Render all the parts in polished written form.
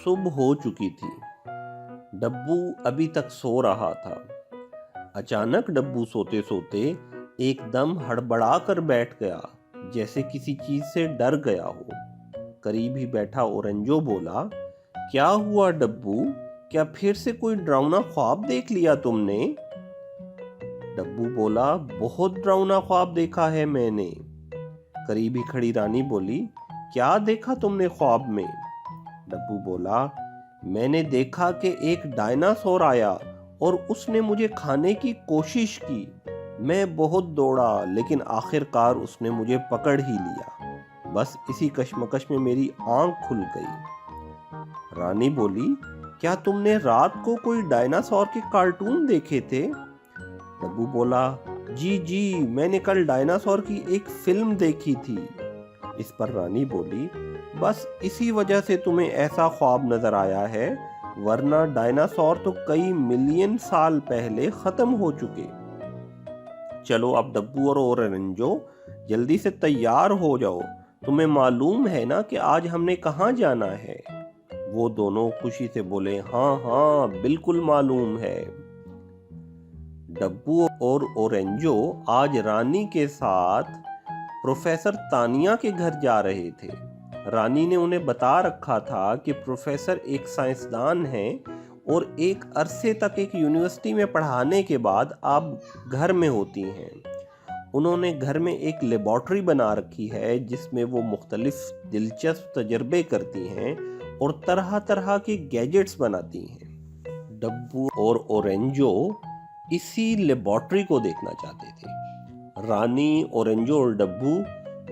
सुबह हो चुकी थी। डब्बू अभी तक सो रहा था। अचानक डब्बू सोते सोते एकदम हड़बड़ा कर बैठ गया, जैसे किसी चीज से डर गया हो। करीब ही बैठा ओरेंजो बोला, क्या हुआ डब्बू? क्या फिर से कोई डरावना ख्वाब देख लिया तुमने? डब्बू बोला, बहुत डरावना ख्वाब देखा है मैंने। करीब ही खड़ी रानी बोली, क्या देखा तुमने ख्वाब में? डब्बू बोला, मैंने देखा कि एक डायनासोर आया और उसने मुझे खाने की कोशिश की। मैं बहुत दौड़ा, लेकिन आखिरकार उसने मुझे पकड़ ही लिया। बस इसी कश्मकश में मेरी आंख खुल गई। रानी बोली, क्या तुमने रात को कोई डायनासोर के कार्टून देखे थे? डब्बू बोला, जी जी, मैंने कल डायनासोर की एक फिल्म देखी थी। इस पर रानी बोली, बस इसी वजह से तुम्हें ऐसा ख्वाब नजर आया है, वरना डायनासोर तो कई मिलियन साल पहले खत्म हो चुके। चलो अब डब्बू और ओरेंजो जल्दी से तैयार हो जाओ, तुम्हें मालूम है ना कि आज हमने कहाँ जाना है? वो दोनों खुशी से बोले, हाँ हाँ बिल्कुल मालूम है। डब्बू और ओरेंजो आज रानी के साथ प्रोफेसर तानिया के घर जा रहे थे। रानी ने उन्हें बता रखा था कि प्रोफेसर एक साइंसदान हैं और एक अरसे तक एक यूनिवर्सिटी में पढ़ाने के बाद आप घर में होती हैं। उन्होंने घर में एक लेबॉर्ट्री बना रखी है जिसमें वो मुख्तलिफ दिलचस्प तजर्बे करती हैं और तरह तरह के गैजेट्स बनाती हैं। डब्बू और ओरेंजो इसी लेबॉर्ट्री को देखना चाहते थे। रानी, ओरेंजो और डब्बू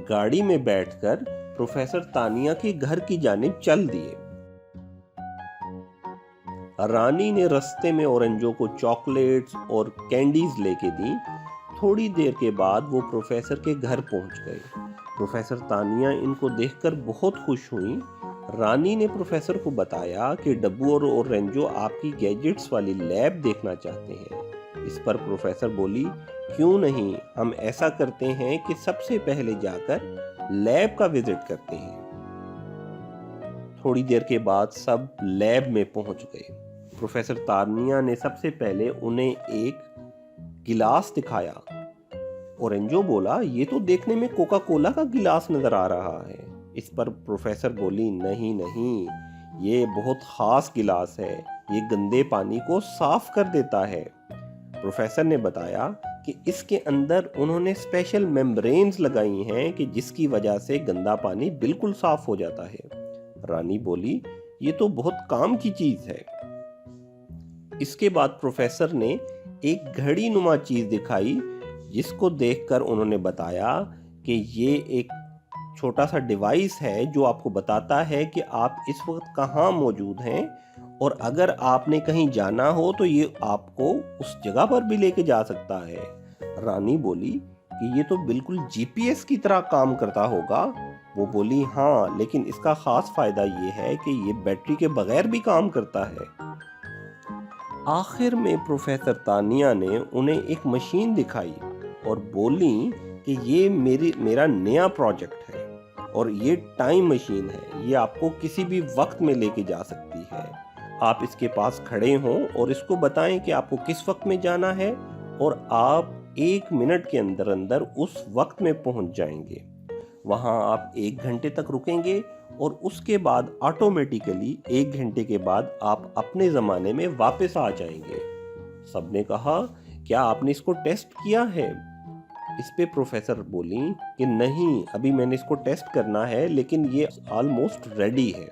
गाड़ी में बैठकर प्रोफेसर तानिया के घर की जानिब चल दिए। रानी ने रास्ते में ओरेंजो को चॉकलेट्स और कैंडीज लेके दी। थोड़ी देर के बाद वो प्रोफेसर के घर पहुंच गए। प्रोफेसर तानिया इनको देखकर बहुत खुश हुई। रानी ने प्रोफेसर को बताया कि डब्बू और ओरेंजो आपकी गैजेट्स वाली लैब देखना चाहते हैं। इस पर प्रोफेसर बोली, क्यों नहीं, हम ऐसा करते हैं कि सबसे पहले जाकर लैब का विजिट करते हैं। थोड़ी देर के बाद सब लैब में पहुंच गए। प्रोफेसर तानिया ने सबसे पहले उन्हें एक गिलास दिखाया। ओरेंजो बोला, ये तो देखने में कोका कोला का गिलास नजर आ रहा है। इस पर प्रोफेसर बोली, नहीं नहीं, ये बहुत खास गिलास है, ये गंदे पानी को साफ कर देता है। प्रोफेसर ने बताया कि इसके अंदर उन्होंने स्पेशल मेम्ब्रेन्स लगाई हैं कि जिसकी वजह से गंदा पानी बिल्कुल साफ हो जाता है। रानी बोली, ये तो बहुत काम की चीज है। इसके बाद प्रोफेसर ने एक घड़ी नुमा चीज दिखाई, जिसको देखकर उन्होंने बताया कि ये एक छोटा सा डिवाइस है जो आपको बताता है कि आप इस वक्त कहाँ मौजूद हैं, और अगर आपने कहीं जाना हो तो ये आपको उस जगह पर भी लेके जा सकता है। रानी बोली कि ये तो बिल्कुल जीपीएस की तरह काम करता होगा। वो बोली, हाँ, लेकिन इसका खास फायदा ये है कि ये बैटरी के बगैर भी काम करता है। आखिर में प्रोफेसर तानिया ने उन्हें एक मशीन दिखाई और बोली कि ये मेरा नया प्रोजेक्ट है और ये टाइम मशीन है। ये आपको किसी भी वक्त में लेके जा सकती है। आप इसके पास खड़े हों और इसको बताएं कि आपको किस वक्त में जाना है, और आप 1 मिनट के अंदर अंदर उस वक्त में पहुंच जाएंगे। वहां आप 1 घंटे तक रुकेंगे और उसके बाद ऑटोमेटिकली 1 घंटे के बाद आप अपने ज़माने में वापस आ जाएंगे। सबने कहा, क्या आपने इसको टेस्ट किया है? इस पे प्रोफेसर बोली कि नहीं, अभी मैंने इसको टेस्ट करना है, लेकिन ये ऑलमोस्ट रेडी है।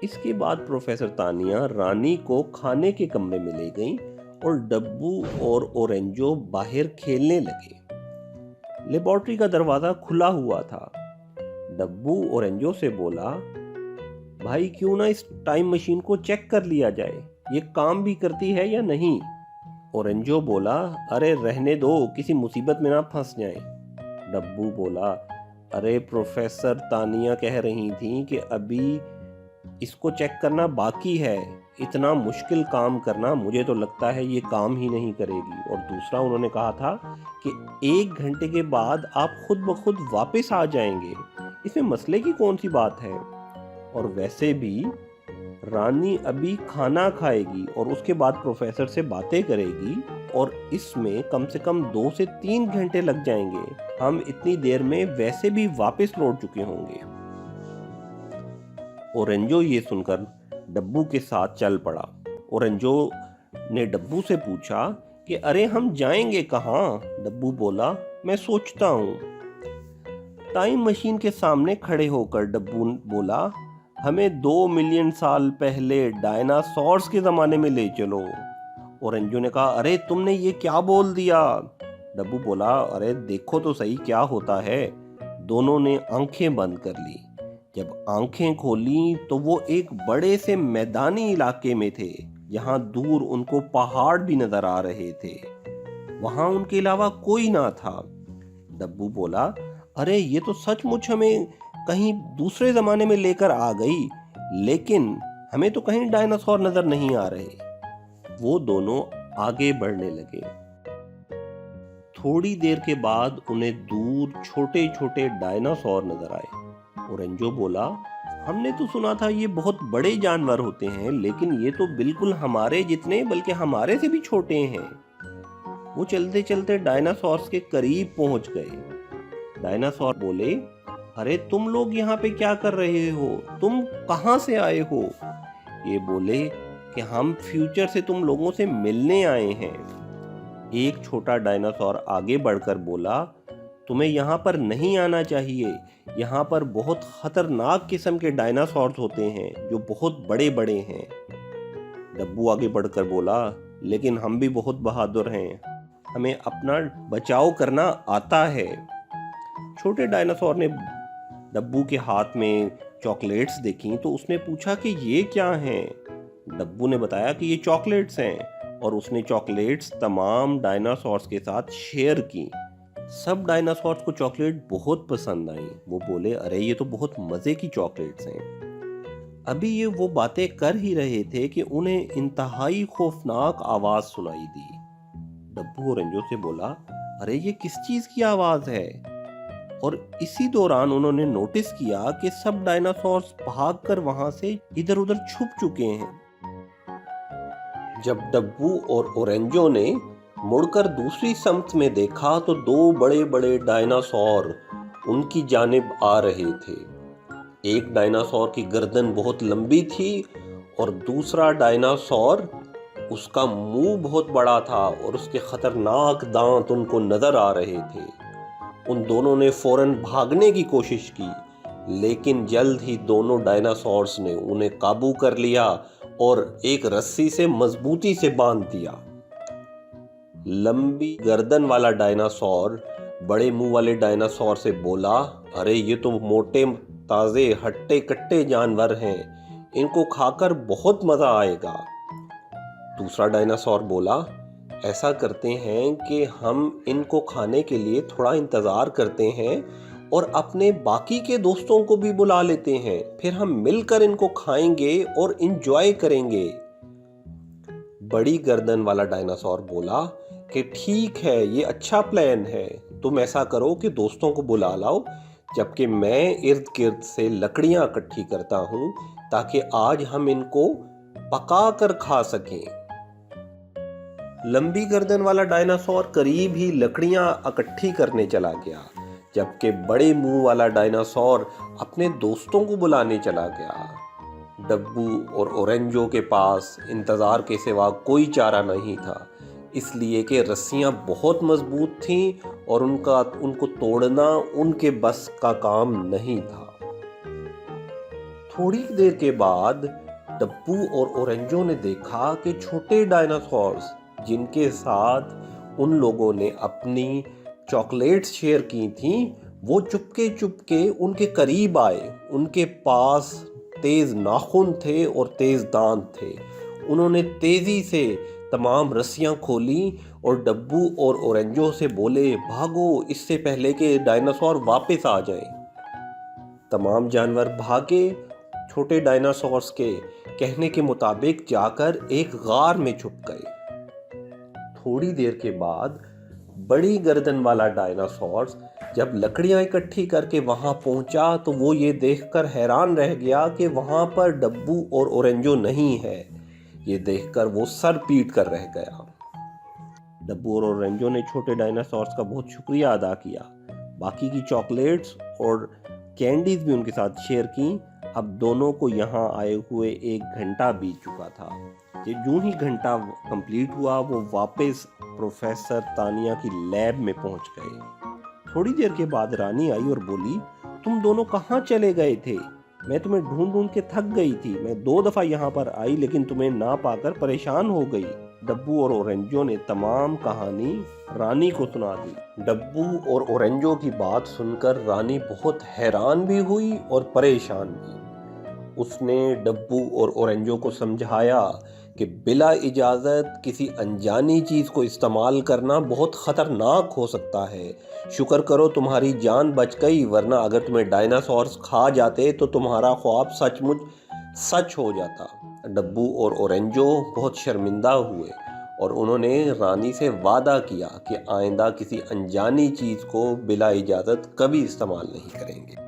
इसके बाद प्रोफेसर तानिया रानी को खाने के कमरे में ले गई और डब्बू और ओरेंजो बाहर खेलने लगे। लेबॉर्ट्री का दरवाजा खुला हुआ था। डब्बू ओरेंजो से बोला, भाई क्यों ना इस टाइम मशीन को चेक कर लिया जाए, ये काम भी करती है या नहीं? ओरेंजो बोला, अरे रहने दो, किसी मुसीबत में ना फंस जाएं। डब्बू बोला, अरे प्रोफेसर तानिया कह रही थी कि अभी इसको चेक करना बाकी है, इतना मुश्किल काम करना, मुझे तो लगता है ये काम ही नहीं करेगी। और दूसरा उन्होंने कहा था कि 1 घंटे के बाद आप खुद ब खुद वापस आ जाएंगे, इसमें मसले की कौन सी बात है? और वैसे भी रानी अभी खाना खाएगी और उसके बाद प्रोफेसर से बातें करेगी और इसमें कम से कम 2 से 3 घंटे लग जाएंगे। हम इतनी देर में वैसे भी वापस लौट चुके होंगे। ओरेंजो ये सुनकर डब्बू के साथ चल पड़ा। ओरेंजो ने डब्बू से पूछा कि अरे हम जाएंगे कहाँ? डब्बू बोला, मैं सोचता हूँ। टाइम मशीन के सामने खड़े होकर डब्बू बोला, हमें 2 मिलियन साल पहले डायनासोर्स के ज़माने में ले चलो। ओरेंजो ने कहा, अरे तुमने ये क्या बोल दिया? डब्बू बोला, अरे देखो तो सही क्या होता है। दोनों ने आंखें बंद कर ली। जब आंखें खोली तो वो एक बड़े से मैदानी इलाके में थे, जहां दूर उनको पहाड़ भी नजर आ रहे थे। वहां उनके अलावा कोई ना था। डब्बू बोला, अरे ये तो सचमुच हमें कहीं दूसरे जमाने में लेकर आ गई, लेकिन हमें तो कहीं डायनासोर नजर नहीं आ रहे। वो दोनों आगे बढ़ने लगे। थोड़ी देर के बाद उन्हें दूर छोटे छोटे डायनासोर नजर आए। ओरेंजो बोला, हमने तो सुना था ये बहुत बड़े जानवर होते हैं, लेकिन ये तो बिल्कुल हमारे जितने, बल्कि हमारे से भी छोटे हैं। वो चलते चलते डायनासोर्स के करीब पहुंच गए। डायनासोर बोले, अरे तुम लोग यहाँ पे क्या कर रहे हो? तुम कहाँ से आए हो? ये बोले कि हम फ्यूचर से तुम लोगों से मिलने आए हैं। एक छोटा डायनासोर आगे बढ़कर बोला, तुम्हें यहाँ पर नहीं आना चाहिए। यहाँ पर बहुत खतरनाक किस्म के डायनासोर्स होते हैं जो बहुत बड़े बड़े हैं। डब्बू आगे बढ़कर बोला, लेकिन हम भी बहुत बहादुर हैं, हमें अपना बचाव करना आता है। छोटे डायनासोर ने डब्बू के हाथ में चॉकलेट्स देखी तो उसने पूछा कि ये क्या हैं? डब्बू ने बताया कि ये चॉकलेट्स हैं और उसने चॉकलेट्स तमाम डायनासोर्स के साथ शेयर की। सब डायनासोर्स को चॉकलेट बहुत पसंद आई। वो बोले, अरे ये तो बहुत मजे की चॉकलेट्स हैं। अभी ये वो बातें कर ही रहे थे कि उन्हें इंतहाई खौफनाक आवाज सुनाई दी। डब्बू ओरेंजो से बोला, अरे ये किस चीज की आवाज है? और इसी दौरान उन्होंने नोटिस किया कि सब डायनासोर्स भागकर वहां से इधर उधर छुप चुके हैं। जब डब्बू और ओरेंजो ने मुड़कर दूसरी सम्त में देखा तो 2 बड़े बड़े डायनासोर उनकी जानिब आ रहे थे। एक डायनासोर की गर्दन बहुत लंबी थी और दूसरा डायनासोर, उसका मुंह बहुत बड़ा था और उसके खतरनाक दांत उनको नजर आ रहे थे। उन दोनों ने फौरन भागने की कोशिश की, लेकिन जल्द ही दोनों डायनासोर्स ने उन्हें काबू कर लिया और एक रस्सी से मजबूती से बांध दिया। लंबी गर्दन वाला डायनासोर बड़े मुंह वाले डायनासोर से बोला, अरे ये तो मोटे ताजे हट्टे कट्टे जानवर हैं, इनको खाकर बहुत मजा आएगा। दूसरा डायनासोर बोला, ऐसा करते हैं कि हम इनको खाने के लिए थोड़ा इंतजार करते हैं और अपने बाकी के दोस्तों को भी बुला लेते हैं, फिर हम मिलकर इनको खाएंगे और इंजॉय करेंगे। बड़ी गर्दन वाला डायनासोर बोला कि ठीक है, ये अच्छा प्लान है, तुम ऐसा करो कि दोस्तों को बुला लाओ, जबकि मैं इर्द गिर्द से लकड़ियां इकट्ठी करता हूं ताकि आज हम इनको पका कर खा सकें। लंबी गर्दन वाला डायनासोर करीब ही लकड़ियां इकट्ठी करने चला गया, जबकि बड़े मुंह वाला डायनासोर अपने दोस्तों को बुलाने चला गया। डब्बू और ओरेंजो के पास इंतजार के सिवा कोई चारा नहीं था, इसलिए कि रस्सियां बहुत मजबूत थीं और उनको तोड़ना उनके बस का काम नहीं था। थोड़ी देर के बाद डब्बू और ओरेंजो ने देखा कि छोटे डायनासोर्स जिनके साथ उन लोगों ने अपनी चॉकलेट्स शेयर की थीं, वो चुपके चुपके उनके करीब आए। उनके पास तेज नाखून थे और तेज दांत थे। उन्होंने तेजी से तमाम रस्सियां खोली और डब्बू और ओरेंजो से बोले, भागो इससे पहले कि डायनासोर वापस आ जाएं। तमाम जानवर भागे। छोटे डायनासोर्स के कहने के मुताबिक जाकर एक गार में छुप गए। थोड़ी देर के बाद बड़ी गर्दन वाला डायनासोर जब लकड़ियां इकट्ठी करके वहां पहुंचा तो वो ये देखकर हैरान रह गया कि वहां पर डब्बू और ओरेंजो नहीं है। ये देखकर वो सर पीट कर रह गया। डब्बू और ओरेंजो ने छोटे डायनासोर्स का बहुत शुक्रिया अदा किया। बाकी की चॉकलेट्स और कैंडीज भी उनके साथ शेयर की। अब दोनों को यहाँ आए हुए 1 घंटा बीत चुका था। ये यूं ही घंटा कंप्लीट हुआ, वो वापस प्रोफेसर तानिया की लैब में पहुंच गए। थोड़ी देर के बाद रानी आई और बोली, तुम दोनों कहाँ चले गए थे? मैं तुम्हें ढूंढ ढूंढ के थक गई थी। मैं 2 दफा यहाँ पर आई लेकिन तुम्हें ना पाकर परेशान हो गई। डब्बू और ओरेंजो ने तमाम कहानी रानी को सुना दी। डब्बू और ओरेंजो की बात सुनकर रानी बहुत हैरान भी हुई और परेशान भी। उसने डब्बू और ओरेंजो को समझाया कि बिला इजाज़त किसी अनजानी चीज़ को इस्तेमाल करना बहुत ख़तरनाक हो सकता है। शुक्र करो तुम्हारी जान बच गई, वरना अगर तुम्हें डायनासोर्स खा जाते तो तुम्हारा ख्वाब सचमुच सच हो जाता। डब्बू और ओरेंजो बहुत शर्मिंदा हुए और उन्होंने रानी से वादा किया कि आइंदा किसी अनजानी चीज़ को बिला इजाज़त कभी इस्तेमाल नहीं करेंगे।